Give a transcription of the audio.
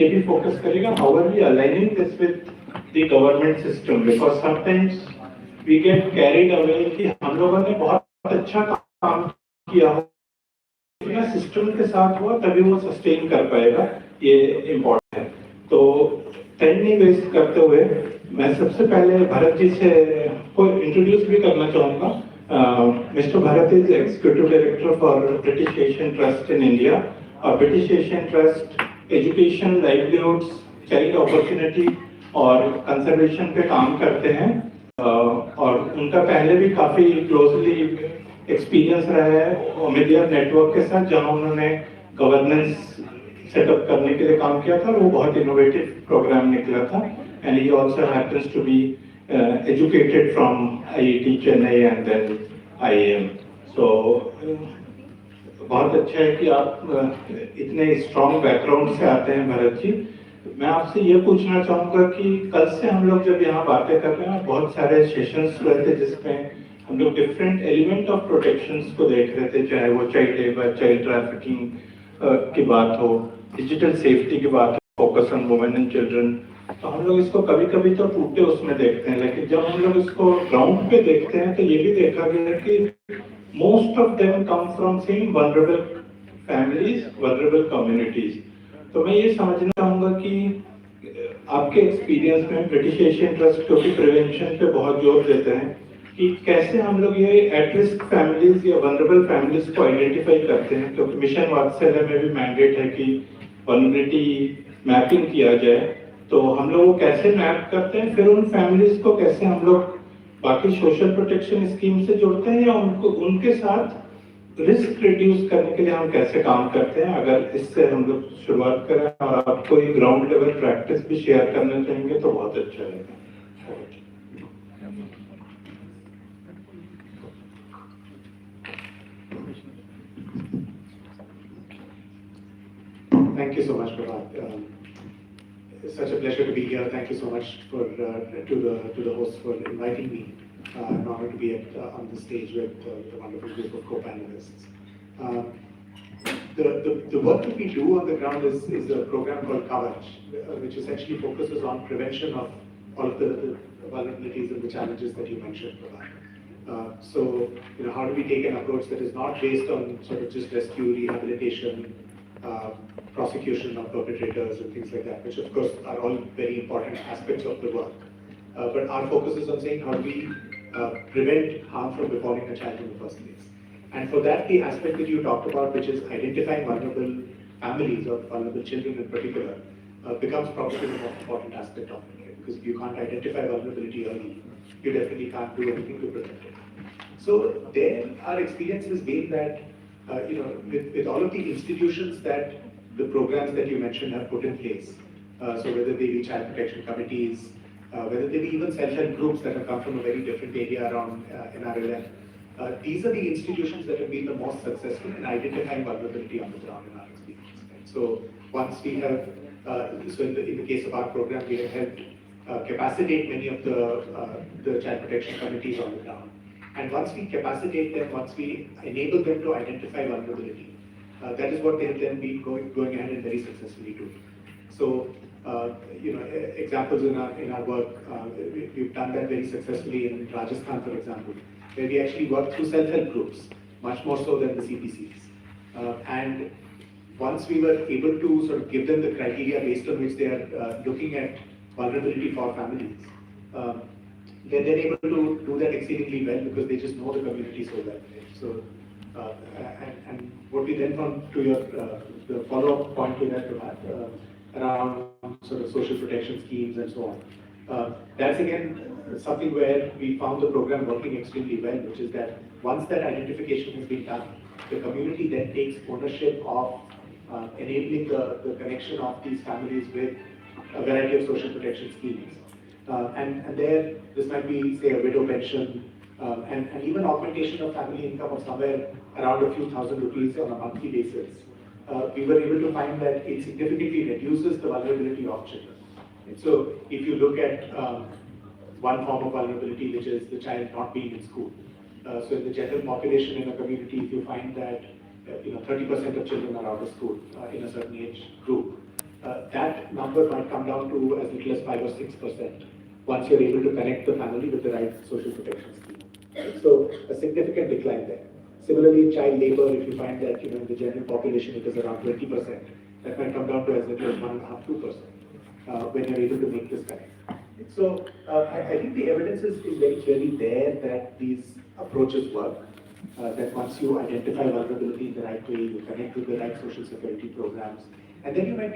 maybe focus करेगा how are we aligning this with the government system, because sometimes we get carried away कि हम लोगों ने बहुत अच्छा काम किया हो, इतना सिस्टम के साथ हुआ तभी वो सस्टेन कर पाएगा, ये इम्पोर्टेंट है। तो टाइम नहीं वेस्ट करते हुए मैं सबसे पहले भरत जी से को इंट्रोड्यूस भी करना चाहूँगा। Mister Bharat is executive director for British Asian Trust in India, और British Asian Trust education, livelihoods, child opportunity और कंजर्वेशन पे काम करते हैं। और उनका पहले भी काफ़ी क्लोजली एक्सपीरियंस रहा है मीडिया नेटवर्क के साथ, जहां उन्होंने गवर्नेंस सेटअप करने के लिए काम किया था और वो बहुत इनोवेटिव प्रोग्राम निकला था। And he also happens to be educated from IIT Chennai and then IIM. So बहुत अच्छा है कि आप इतने स्ट्रॉन्ग बैकग्राउंड से आते हैं भरत जी। मैं आपसे ये पूछना चाहूँगा कि कल से हम लोग जब यहाँ बातें कर रहे हैं, बहुत सारे सेशंस हुए थे जिसमें हम लोग डिफरेंट एलिमेंट ऑफ प्रोटेक्शंस को देख रहे थे, चाहे वो चाइल्ड लेबर, चाइल्ड ट्रैफिकिंग की बात हो, डिजिटल सेफ्टी की बात हो, focus on women and children. तो हम लोग इसको कभी कभी तो टूटे उसमें देखते हैं, लेकिन जब हम लोग इसको ग्राउंड पे देखते हैं तो ये भी देखा गया कि most of them come from same vulnerable families, vulnerable communities. तो मैं ये समझना चाहूँगा कि आपके एक्सपीरियंस में ब्रिटिश एशियन ट्रस्ट क्योंकि प्रिवेंशन पे बहुत जोर देते हैं कि कैसे हम लोग ये एट रिस्क फैमिलीज या वल्नरेबल फैमिलीज को आइडेंटिफाई करते हैं, क्योंकि मिशन वात्सल्य में भी मैंडेट है कि वल्नरेबिलिटी मैपिंग किया जाए। तो हम लोग वो कैसे मैप करते हैं, फिर उन फैमिलीज को कैसे हम लोग बाकी सोशल प्रोटेक्शन स्कीम से जोड़ते हैं, या उनको उनके साथ रिस्क रिड्यूस करने के लिए हम कैसे काम करते हैं। अगर इससे हम लोग शुरुआत करें और आप कोई ग्राउंड लेवल प्रैक्टिस भी शेयर करना चाहेंगे तो बहुत अच्छा रहेगा। Thank you so much, Prabhat. It's such a pleasure to be here. Thank you so much to the host for inviting me. I'm honored to be on the stage with the wonderful group of co-panelists. The work that we do on the ground is a program called Coverage, which essentially focuses on prevention of all of the vulnerabilities and the challenges that you mentioned, Prabhat. So, how do we take an approach that is not based on sort of just rescue, rehabilitation, prosecution of perpetrators and things like that, which of course are all very important aspects of the work. But our focus is on saying how do we prevent harm from befalling a child in the first place. And for that, the aspect that you talked about, which is identifying vulnerable families or vulnerable children in particular, becomes probably the most important aspect of it. Because if you can't identify vulnerability early, you definitely can't do anything to protect it. So there, our experience has been that with all of the institutions that the programs that you mentioned have put in place, so whether they be child protection committees, whether they be even self-help groups that have come from a very different area around NRLM, these are the institutions that have been the most successful in identifying vulnerability on the ground in our experience. Right? So once we have, so in the case of our program, we have helped capacitate many of the child protection committees on the ground. And once we capacitate them, once we enable them to identify vulnerability, that is what they have then been going ahead and very successfully doing. So, examples in our work, we've done that very successfully in Rajasthan, for example, where we actually work through self-help groups, much more so than the CPCs. And once we were able to sort of give them the criteria based on which they are looking at vulnerability for families, they're then able to do that exceedingly well because they just know the community so well. Right? So, and what we then found to your the follow-up point to that, around sort of social protection schemes and so on. That's again something where we found the program working extremely well, which is that once that identification has been done, the community then takes ownership of enabling the connection of these families with a variety of social protection schemes. And there, this might be, say, a widow pension, and even augmentation of family income of somewhere around a few thousand rupees on a monthly basis. We were able to find that it significantly reduces the vulnerability of children. And so if you look at one form of vulnerability, which is the child not being in school. So in the general population in a community, if you find that 30% of children are out of school in a certain age group, that number might come down to as little as 5 or 6% once you're able to connect the family with the right social protection scheme. So a significant decline there. Similarly, in child labor, if you find that in the general population it is around 20%, that might come down to as little as 1.5%, 2% when you're able to make this connect. So I think the evidence is very clearly there that these approaches work. That once you identify vulnerability in the right way, you connect with the right social security programs, and then you might